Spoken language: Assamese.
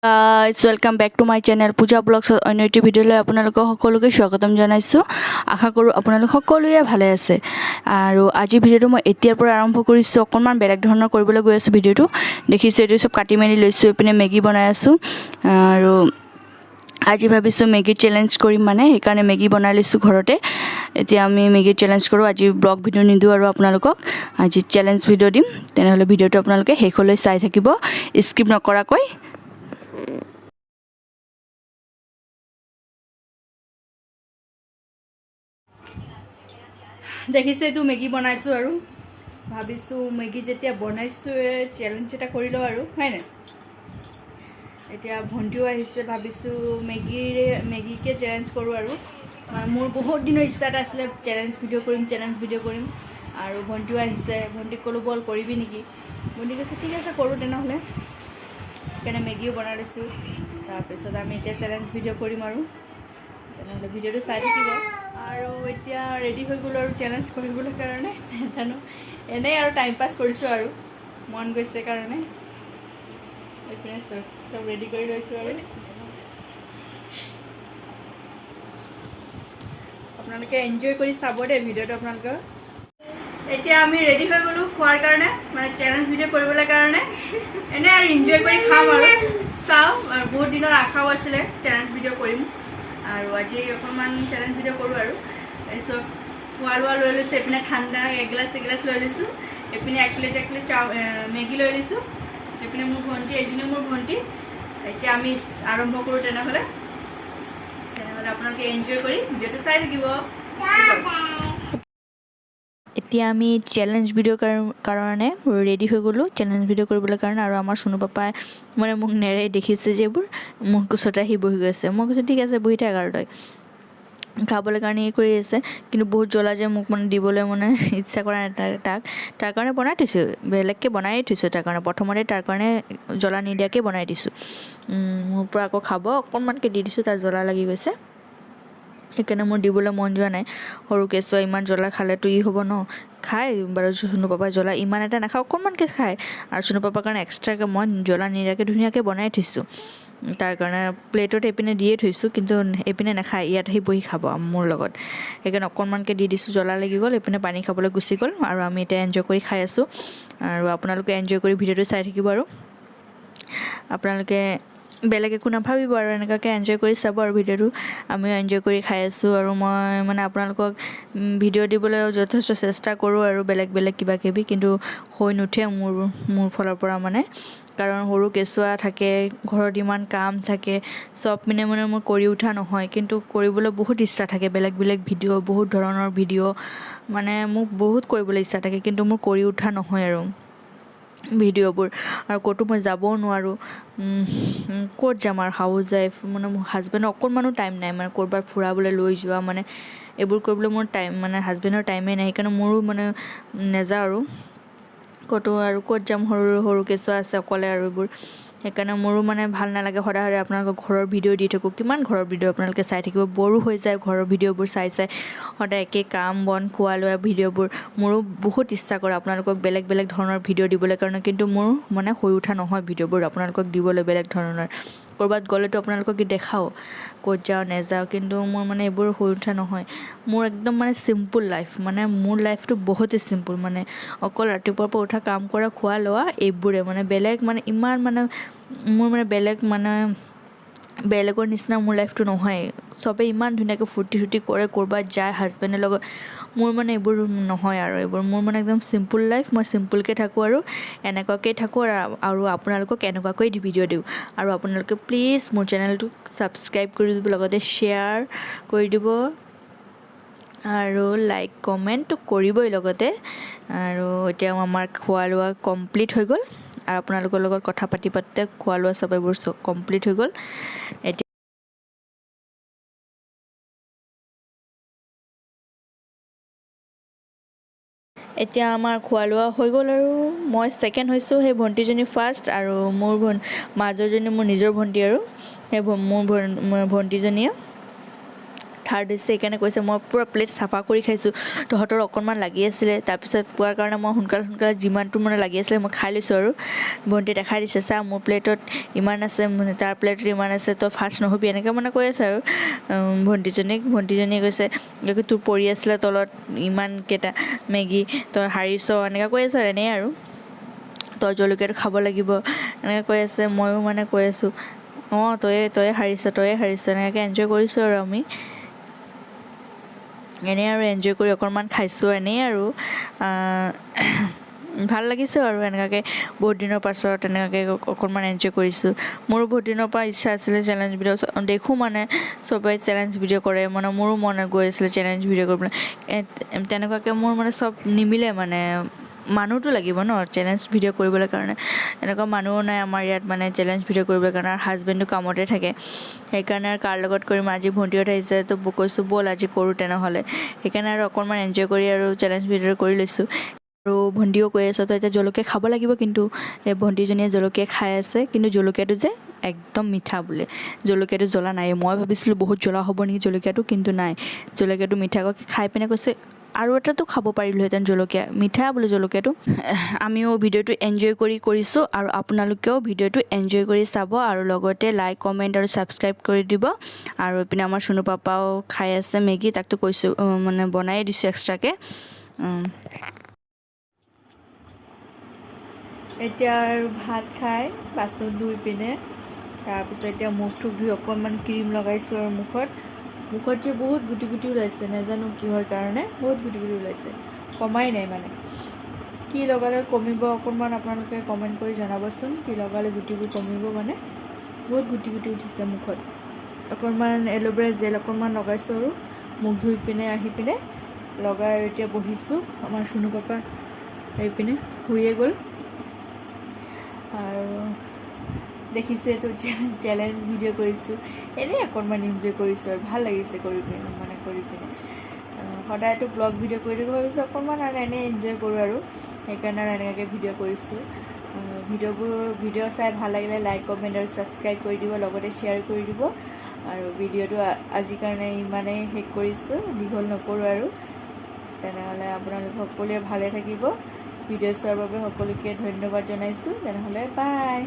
Guys, welcome back to my channel puja blogs অন্য একটি ভিডিওলৈ আপোনালোকক সকলোকে স্বাগতম জনাইছো। আশা কৰো আপোনালোক সকলোৱে ভালে আছে। আৰু আজি ভিডিওটো মই এতিয়াৰ পৰা আৰম্ভ কৰিছো। অকনমান বেলেগ ধৰণৰ কৰিবলৈ গৈ আছো ভিডিওটো। দেখিছে এইটো সব কাটি মেলি লৈছো। এপিনে মেগী বনাই আছো। আৰু আজি ভাবিছো মেগী চ্যালেঞ্জ কৰিম মানে সেইকাৰণে মেগী বনাই লৈছো ঘৰতে। এতিয়া আমি মেগী চ্যালেঞ্জ কৰো। আজি ব্লগ ভিডিও নিদু আৰু আপোনালোকক আজি চ্যালেঞ্জ ভিডিও দিম। তেনেহলে ভিডিওটো আপোনালোকে শেষলৈ চাই থাকিব স্কিপ নকৰাকৈ। দেখিছে এইটো মেগী বনাইছো আৰু ভাবিছো মেগী যেতিয়া বনাইছো চ্যালেঞ্জ এটা কৰি লও আৰু হয়নে। এতিয়া ভন্টিও আহিছে ভাবিছো মেগীকে চ্যালেঞ্জ কৰো আৰু মোৰ বহুত দিনৰ ইচ্ছা আছিল চ্যালেঞ্জ ভিডিও কৰিম আৰু ভন্টিও আহিছে। ভন্টিক কলো বল কৰিবি নেকি। ভন্টি কৈছে ঠিক আছে কৰো তেনেহলে। কেনে মেগীও বনাই লৈছো। তাৰপিছত আমি এতিয়া চ্যালেঞ্জ ভিডিও কৰিম আৰু তেনেহলে ভিডিওটো চাই থাকিব। আৰু এতিয়া ৰেডি হৈ গ'লো আৰু চ্যালেঞ্জ কৰিবলৈ কাৰণে জানো এনে আৰু টাইম পাস কৰিছো আৰু মন গৈছে কাৰণে এপিনে সব ৰেডি কৰি লৈছো আৰু আপোনালোকে এনজয় কৰি চাব দে ভিডিওটো আপোনালোকে। এতিয়া আমি ৰেডি হৈ গ'লো খোৱাৰ কাৰণে মানে চ্যালেঞ্জ ভিডিও কৰিবলৈ কাৰণে এনে আৰু এনজয় কৰি খাম আৰু চাও। আৰু বহুত দিনৰ আশাও আছিলে চ্যালেঞ্জ ভিডিও কৰিম আৰু আজি অকমান চ্যালেঞ্জ ভিডিও কৰো আৰু তাৰপিছত খোৱা লোৱা লৈ লৈছো। এপিনে ঠাণ্ডা এগিলাছ লৈ লৈছো। এপিনে এক প্লেট মেগী লৈ লৈছো। এপিনে মোৰ ভন্টি এজনী মোৰ ভন্টি। এতিয়া আমি আৰম্ভ কৰো তেনেহলে আপোনালোকে এনজয় কৰি ভিডিওটো চাই থাকিব। এতিয়া আমি চ্যালেঞ্জ ভিডিও কাৰণে ৰেডি হৈ গ'লো চ্যালেঞ্জ ভিডিও কৰিবলৈ কাৰণে। আৰু আমাৰ সোনু পাপাই মানে মোক নেৰে দেখিছে যে এইবোৰ মোক কোচতে আহি বহি গৈছে। মই কৈছো ঠিক আছে বহি থাক আৰু তই খাবলৈ কাৰণে কৰি আছে। কিন্তু বহুত জ্বলা যে মোক মানে দিবলৈ মানে ইচ্ছা কৰা নাই তাৰ কাৰণে বনাই থৈছোঁ। বেলেগকৈ বনাই থৈছোঁ তাৰ কাৰণে প্ৰথমতে তাৰ কাৰণে জ্বলা নিদিয়াকৈ বনাই দিছোঁ। মোৰ পৰা আকৌ খাব অকণমানকৈ দি দিছোঁ। তাৰ জ্বলা লাগি গৈছে সেইকাৰণে মোৰ দিবলৈ মন যোৱা নাই। সৰু কেঁচুৱা ইমান জ্বলা খালেতো হ'ব ন। খাই বাৰু সোনু পাপাই জ্বলা ইমান এটা নাখায় অকণমানকৈ খায়। আৰু সোনু পাপাৰ কাৰণে এক্সট্ৰাকৈ মই জ্বলা নিদিয়াকৈ ধুনীয়াকৈ বনাই থৈছোঁ। তাৰ কাৰণে প্লেটত এপিনে দিয়ে থৈছোঁ কিন্তু এপিনে নাখায়। ইয়াত আহি বহি খাব মোৰ লগত সেইকাৰণে অকণমানকৈ দি দিছোঁ। জ্বলা লাগি গ'ল এপিনে পানী খাবলৈ গুচি গ'ল। আৰু আমি এতিয়া এনজয় কৰি খাই আছোঁ। আৰু আপোনালোকে এনজয় কৰি ভিডিওটো চাই থাকিব আৰু আপোনালোকে বেলেগ একো নাভাবিব আৰু এনেকুৱাকৈ এনজয় কৰি চাব আৰু ভিডিওটো আমিও এনজয় কৰি খাই আছোঁ। আৰু মই মানে আপোনালোকক ভিডিঅ' দিবলৈ যথেষ্ট চেষ্টা কৰোঁ আৰু বেলেগ কিবা কিবি কিন্তু হৈ নুঠে মোৰ ফালৰ পৰা মানে। কাৰণ সৰু কেঁচুৱা থাকে ঘৰত ইমান কাম থাকে চব মানে মোৰ কৰি উঠা নহয়। কিন্তু কৰিবলৈ বহুত ইচ্ছা থাকে বেলেগ ভিডিঅ' বহুত ধৰণৰ ভিডিঅ' মানে মোক বহুত কৰিবলৈ ইচ্ছা থাকে কিন্তু মোৰ কৰি উঠা নহয় আৰু ভিডিঅ'বোৰ। আৰু ক'তো মই যাবও নোৱাৰোঁ। ক'ত যাম আৰু হাউচ ৱাইফ মানে মোৰ হাজবেণ্ডৰ অকণমানো টাইম নাই মানে ক'ৰবাত ফুৰাবলৈ লৈ যোৱা মানে এইবোৰ কৰিবলৈ মোৰ টাইম মানে হাজবেণ্ডৰ টাইমেই নাই। সেইকাৰণে মোৰো মানে নেযাওঁ আৰু ক'তো। আৰু ক'ত যাম সৰু কেঁচুৱা আছে অকলে আৰু এইবোৰ সেইকাৰণে মোৰো মানে ভাল নালাগে সদায় আপোনালোকক ঘৰৰ ভিডিঅ' দি থাকোঁ। কিমান ঘৰৰ ভিডিঅ' আপোনালোকে চাই থাকিব বৰো হৈ যায় ঘৰৰ ভিডিঅ'বোৰ চাই সদায় একে কাম বন খোৱা লোৱা ভিডিঅ'বোৰ। মোৰো বহুত ইচ্ছা কৰে আপোনালোকক বেলেগ ধৰণৰ ভিডিঅ' দিবলৈ কাৰণে কিন্তু মোৰ মানে হৈ উঠা নহয় ভিডিঅ'বোৰ আপোনালোকক দিবলৈ বেলেগ ধৰণৰ। ক'ৰবাত গ'লেতো আপোনালোকক দেখাওঁ ক'ত যাওঁ নেযাওঁ কিন্তু মোৰ মানে এইবোৰ হৈ উঠা নহয়। মোৰ একদম মানে চিম্পুল লাইফ মানে মোৰ লাইফটো বহুতেই চিম্পুল মানে অকল ৰাতিপুৱাৰ পৰা উঠা কাম কৰা খোৱা লোৱা এইবোৰে মানে বেলেগ মানে ইমান মানে মোৰ মানে বেলেগৰ নিচিনা মোৰ লাইফটো নহয়। চবেই ইমান ধুনীয়াকৈ ফূৰ্তি কৰে ক'ৰবাত যায় হাজবেণ্ডৰ লগত। মোৰ মানে এইবোৰ নহয় আৰু এইবোৰ মোৰ মানে একদম চিম্পুল লাইফ। মই চিম্পুলকৈ থাকোঁ আৰু এনেকুৱাকৈ থাকোঁ আৰু আপোনালোকক এনেকুৱাকৈ ভিডিঅ' দিওঁ। আৰু আপোনালোকে প্লিজ মোৰ চেনেলটোক ছাবস্ক্ৰাইব কৰি দিব লগতে শ্বেয়াৰ কৰি দিব আৰু লাইক কমেণ্ট কৰিবই লগতে। আৰু এতিয়া আমাৰ খোৱা লোৱা কমপ্লিট হৈ গ'ল আৰু আপোনালোকৰ লগত কথা পাতি খোৱা লোৱা চব এইবোৰ কমপ্লিট হৈ গ'ল। এতিয়া আমাৰ খোৱা লোৱা হৈ গ'ল আৰু মই ছেকেণ্ড হৈছোঁ। সেই ভণ্টিজনী ফাৰ্ষ্ট আৰু মোৰ মাজৰজনী মোৰ নিজৰ ভণ্টি আৰু সেই মোৰ ভণ্টিজনীয়ে থাৰ্ড হৈছে সেইকাৰণে কৈছে মই পূৰা প্লেট চাফা কৰি খাইছোঁ, তহঁতৰ অকণমান লাগি আছিলে। তাৰপিছত কোৱাৰ কাৰণে মই সোনকালে যিমানটো মানে লাগি আছিলে মই খাই লৈছোঁ আৰু ভণ্টি দেখাই দিছে, চা মোৰ প্লেটত ইমান আছে, তাৰ প্লেটত ইমান আছে, তই ফাৰ্ষ্ট নহ'বি এনেকৈ মানে কৈ আছে আৰু ভণ্টিজনীয়ে কৈছে তোৰ পৰি আছিলে তলত ইমানকেইটা মেগী, তই হাৰিছ এনেকৈ কৈ আছে আৰু এনেই আৰু তই জলকীয়াটো খাব লাগিব এনেকৈ কৈ আছে। ময়ো মানে কৈ আছোঁ অঁ তয়ে হাৰিছ এনেকৈ এনজয় কৰিছোঁ আৰু আমি এনেই আৰু এনজয় কৰি অকণমান খাইছোঁ এনেই আৰু ভাল লাগিছে আৰু এনেকুৱাকৈ বহুত দিনৰ পাছত এনেকুৱাকৈ অকণমান এনজয় কৰিছোঁ। মোৰো বহুত দিনৰ পৰা ইচ্ছা আছিলে চেলেঞ্জ ভিডিঅ' দেখোঁ মানে চবেই চেলেঞ্জ ভিডিঅ' কৰে, মানে মোৰো মনে গৈ আছিলে চেলেঞ্জ ভিডিঅ' কৰিবলৈ। তেনেকুৱাকৈ মোৰ মানে চব নিমিলে, মানে মানুহটো লাগিব ন চেলেঞ্জ ভিডিঅ' কৰিবলৈ কাৰণে, এনেকুৱা মানুহো নাই আমাৰ ইয়াত মানে চেলেঞ্জ ভিডিঅ' কৰিবলৈ কাৰণে, আৰু হাজবেণ্ডটো কামতে থাকে সেইকাৰণে আৰু কাৰ লগত কৰিম। আজি ভণ্টিহঁত আহিছে তো কৈছোঁ ব'ল আজি কৰোঁ তেনেহ'লে, সেইকাৰণে আৰু অকণমান এনজয় কৰি আৰু চেলেঞ্জ ভিডিঅ' কৰি লৈছোঁ। আৰু ভণ্টিও কৈ আছে তই এতিয়া জলকীয়া খাব লাগিব, কিন্তু এই ভণ্টিজনীয়ে জলকীয়া খাই আছে, কিন্তু জলকীয়াটো যে একদম মিঠা বোলে, জলকীয়াটো জ্বলা নাই। মই ভাবিছিলোঁ বহুত জ্বলা হ'ব নেকি জলকীয়াটো, কিন্তু নাই, জলকীয়াটো মিঠা খাই পিনে কৈছে আৰু এটাতো খাব পাৰিলোহেঁতেন জলকীয়া, মিঠা বোলে জলকীয়াটো। আমিও ভিডিঅ'টো এনজয় কৰিছোঁ আৰু আপোনালোকেও ভিডিঅ'টো এনজয় কৰি চাব, আৰু লগতে লাইক কমেণ্ট আৰু ছাবস্ক্ৰাইব কৰি দিব। আৰু এইপিনে আমাৰ চুনু পাপাও খাই আছে মেগী, তাকতো কৈছোঁ মানে বনাই দিছোঁ এক্সট্ৰাকৈ। এতিয়া আৰু ভাত খাই বাচন ধুই পিনে তাৰপিছত এতিয়া মুখ ধুই অকণমান ক্ৰীম লগাইছোঁ আৰু মুখত যে বহুত গুটি ওলাইছে, নাজানো কিহৰ কাৰণে বহুত গুটি ওলাইছে, কমাই নাই মানে কি লগালে কমিব অকণমান আপোনালোকে কমেণ্ট কৰি জনাবচোন, কি লগালে গুটিবোৰ কমিব, মানে বহুত গুটি উঠিছে মুখত। অকণমান এল'ভেৰা জেল অকণমান লগাইছোঁ আৰু মুখ ধুই পিনে আহি পিনে লগাই আৰু এতিয়া বহিছোঁ। আমাৰ চুনু পাপা এইপিনে শুয়ে গ'ল আৰু দেখিছে এইটো চেলেঞ্জ ভিডিঅ' কৰিছোঁ, এনেই অকণমান এনজয় কৰিছোঁ আৰু ভাল লাগিছে কৰি পিনে সদায়তো ব্লগ ভিডিঅ' কৰি দিব ভাবিছোঁ, অকণমান আৰু এনেই এনজয় কৰোঁ আৰু সেইকাৰণে আৰু এনেকুৱাকৈ ভিডিঅ' কৰিছোঁ। ভিডিঅ' চাই ভাল লাগিলে লাইক কমেণ্ট আৰু ছাবস্ক্ৰাইব কৰি দিব, লগতে শ্বেয়াৰ কৰি দিব। আৰু ভিডিঅ'টো আজিৰ কাৰণে ইমানেই শেষ কৰিছোঁ, দীঘল নকৰোঁ আৰু তেনেহ'লে আপোনালোক সকলোৱে ভালে থাকিব। ভিডিঅ' চোৱাৰ বাবে সকলোকে ধন্যবাদ জনাইছোঁ। তেনেহ'লে বাই।